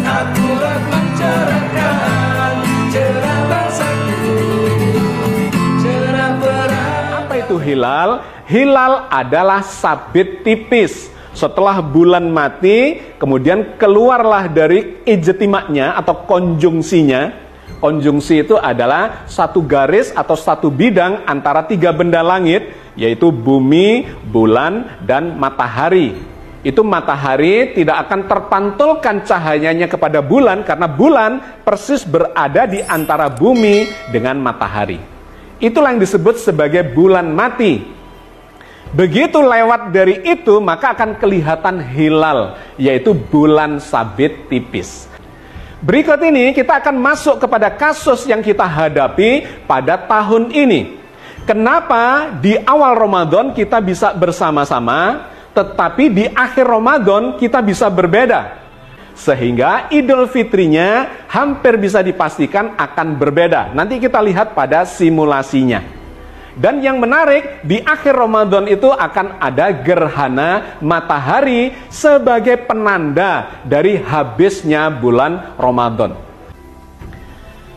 akurat mencerahkan cerah bahasaku, cerah perang. Apa itu hilal? Hilal adalah sabit tipis. Setelah bulan mati, kemudian keluarlah dari ijtima'nya atau konjungsinya. Konjungsi itu adalah satu garis atau satu bidang antara tiga benda langit, yaitu bumi, bulan, dan matahari. Itu matahari tidak akan terpantulkan cahayanya kepada bulan, karena bulan persis berada di antara bumi dengan matahari. Itulah yang disebut sebagai bulan mati. Begitu lewat dari itu, maka akan kelihatan hilal, yaitu bulan sabit tipis. Berikut ini kita akan masuk kepada kasus yang kita hadapi pada tahun ini. Kenapa di awal Ramadan kita bisa bersama-sama, tetapi di akhir Ramadan kita bisa berbeda? Sehingga Idul Fitrinya hampir bisa dipastikan akan berbeda. Nanti kita lihat pada simulasinya. Dan yang menarik, di akhir Ramadan itu akan ada gerhana matahari sebagai penanda dari habisnya bulan Ramadan.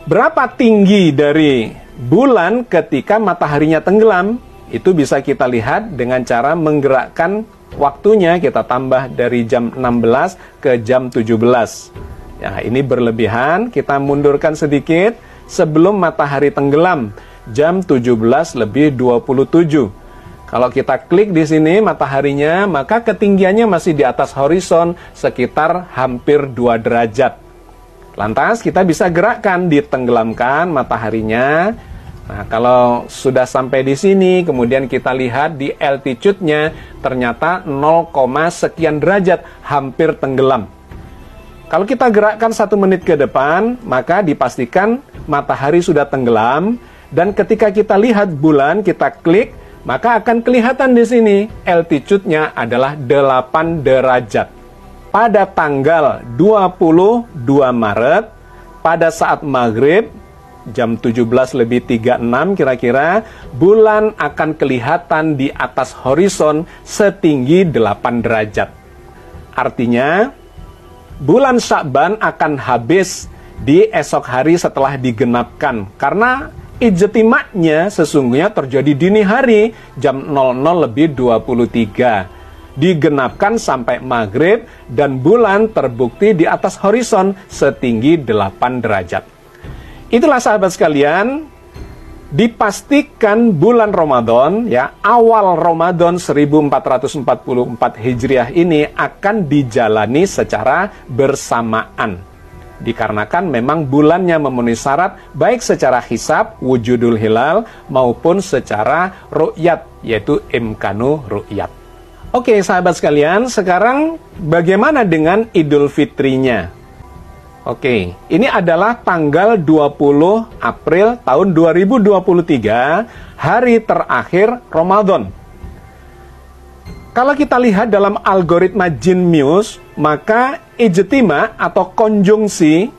Berapa tinggi dari bulan ketika mataharinya tenggelam? Itu bisa kita lihat dengan cara menggerakkan waktunya, kita tambah dari jam 16 ke jam 17. Ya, ini berlebihan, kita mundurkan sedikit sebelum matahari tenggelam. Jam 17:27. Kalau kita klik di sini mataharinya, maka ketinggiannya masih di atas horizon sekitar hampir 2 derajat. Lantas kita bisa gerakkan, ditenggelamkan mataharinya. Nah, kalau sudah sampai di sini, kemudian kita lihat di altitude-nya ternyata 0, sekian derajat, hampir tenggelam. Kalau kita gerakkan 1 menit ke depan, maka dipastikan matahari sudah tenggelam. Dan ketika kita lihat bulan, kita klik, maka akan kelihatan di sini altitude-nya adalah 8 derajat. Pada tanggal 22 Maret, pada saat maghrib, jam 17:36 kira-kira, bulan akan kelihatan di atas horizon setinggi 8 derajat. Artinya, bulan Sya'ban akan habis di esok hari setelah digenapkan. Karena ijtima'nya sesungguhnya terjadi dini hari jam 00:23. Digenapkan sampai maghrib dan bulan terbukti di atas horizon setinggi 8 derajat. Itulah sahabat sekalian, dipastikan bulan Ramadan, ya, awal Ramadan 1444 Hijriah ini akan dijalani secara bersamaan. Dikarenakan memang bulannya memenuhi syarat baik secara hisab, wujudul hilal, maupun secara ru'yat, yaitu imkanu ru'yat. Oke sahabat sekalian, sekarang bagaimana dengan Idul Fitrinya? Oke, ini adalah tanggal 20 April tahun 2023, hari terakhir Ramadan. Kalau kita lihat dalam algoritma Genius, maka ijtima atau konjungsi,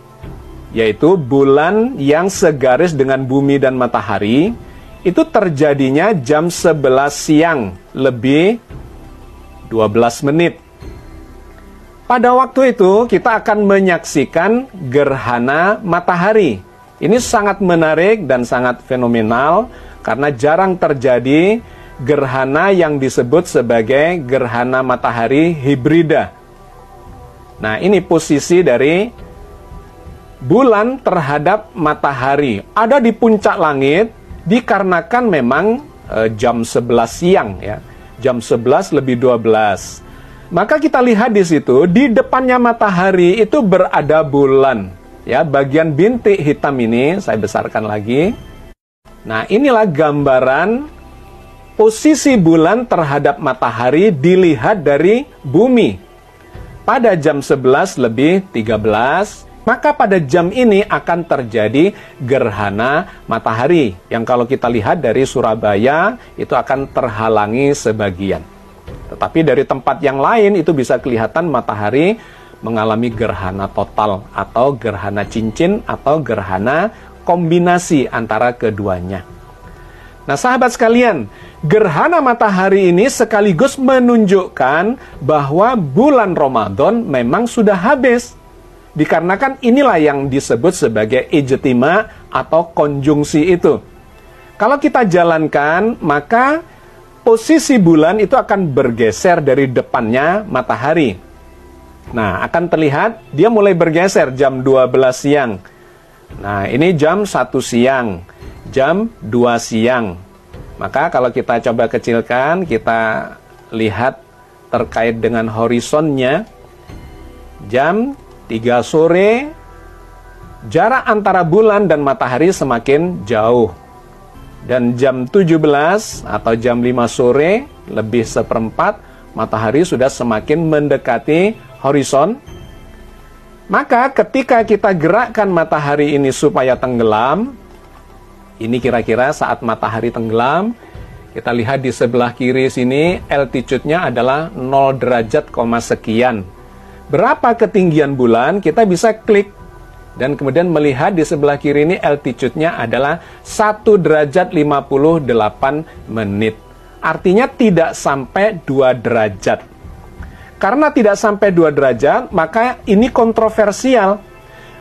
yaitu bulan yang segaris dengan bumi dan matahari, itu terjadinya jam 11 siang lebih 12 menit. Pada waktu itu kita akan menyaksikan gerhana matahari. Ini sangat menarik dan sangat fenomenal karena jarang terjadi gerhana yang disebut sebagai gerhana matahari hibrida. Nah, ini posisi dari bulan terhadap matahari. Ada di puncak langit dikarenakan memang jam 11 siang, ya. Jam 11:12. Maka kita lihat di situ, di depannya matahari itu berada bulan. Ya, bagian bintik hitam ini saya besarkan lagi. Nah, inilah gambaran posisi bulan terhadap matahari dilihat dari bumi. Pada jam 11:13, maka pada jam ini akan terjadi gerhana matahari. Yang kalau kita lihat dari Surabaya, itu akan terhalangi sebagian. Tetapi dari tempat yang lain itu bisa kelihatan matahari mengalami gerhana total atau gerhana cincin atau gerhana kombinasi antara keduanya. Nah sahabat sekalian, gerhana matahari ini sekaligus menunjukkan bahwa bulan Ramadan memang sudah habis. Dikarenakan inilah yang disebut sebagai ijtima atau konjungsi itu. Kalau kita jalankan, maka posisi bulan itu akan bergeser dari depannya matahari. Nah, akan terlihat dia mulai bergeser jam 12 siang. Nah, ini jam 1 siang, jam 2 siang. Maka kalau kita coba kecilkan, kita lihat terkait dengan horizonnya, jam 3 sore, jarak antara bulan dan matahari semakin jauh. Dan jam 17 atau jam 5 sore, lebih seperempat, matahari sudah semakin mendekati horizon. Maka ketika kita gerakkan matahari ini supaya tenggelam, ini kira-kira saat matahari tenggelam, kita lihat di sebelah kiri sini, altitude-nya adalah 0 derajat, sekian. Berapa ketinggian bulan, kita bisa klik dan kemudian melihat di sebelah kiri ini altitude-nya adalah 1 derajat 58 menit. Artinya tidak sampai 2 derajat. Karena tidak sampai 2 derajat, maka ini kontroversial.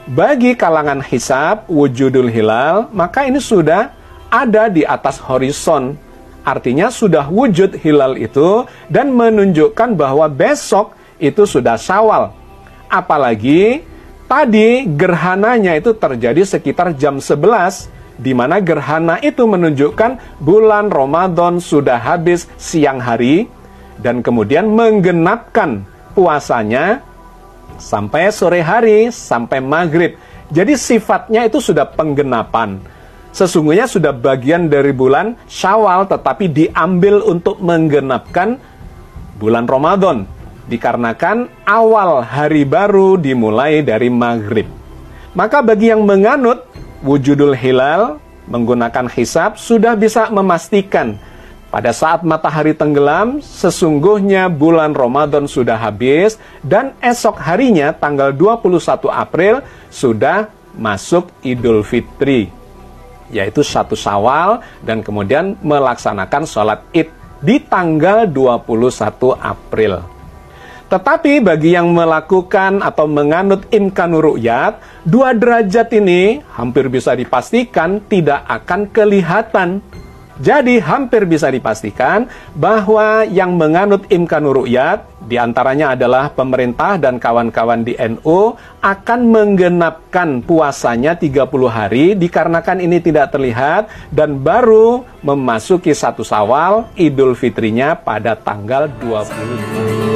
Bagi kalangan hisab, wujudul hilal, maka ini sudah ada di atas horizon. Artinya sudah wujud hilal itu dan menunjukkan bahwa besok itu sudah Syawal. Apalagi tadi gerhananya itu terjadi sekitar jam 11, di mana gerhana itu menunjukkan bulan Ramadan sudah habis siang hari dan kemudian menggenapkan puasanya sampai sore hari, sampai maghrib. Jadi sifatnya itu sudah penggenapan. Sesungguhnya sudah bagian dari bulan Syawal, tetapi diambil untuk menggenapkan bulan Ramadan. Dikarenakan awal hari baru dimulai dari maghrib. Maka bagi yang menganut wujudul hilal menggunakan hisab, sudah bisa memastikan pada saat matahari tenggelam, sesungguhnya bulan Ramadan sudah habis dan esok harinya tanggal 21 April sudah masuk Idul Fitri, yaitu 1 Syawal, dan kemudian melaksanakan sholat Id di tanggal 21 April. Tetapi bagi yang melakukan atau menganut imkanur ru'yat, 2 derajat ini hampir bisa dipastikan tidak akan kelihatan. Jadi hampir bisa dipastikan bahwa yang menganut imkanur ru'yat, diantaranya adalah pemerintah dan kawan-kawan di NU, akan menggenapkan puasanya 30 hari dikarenakan ini tidak terlihat dan baru memasuki 1 Syawal, Idul Fitrinya pada tanggal 22.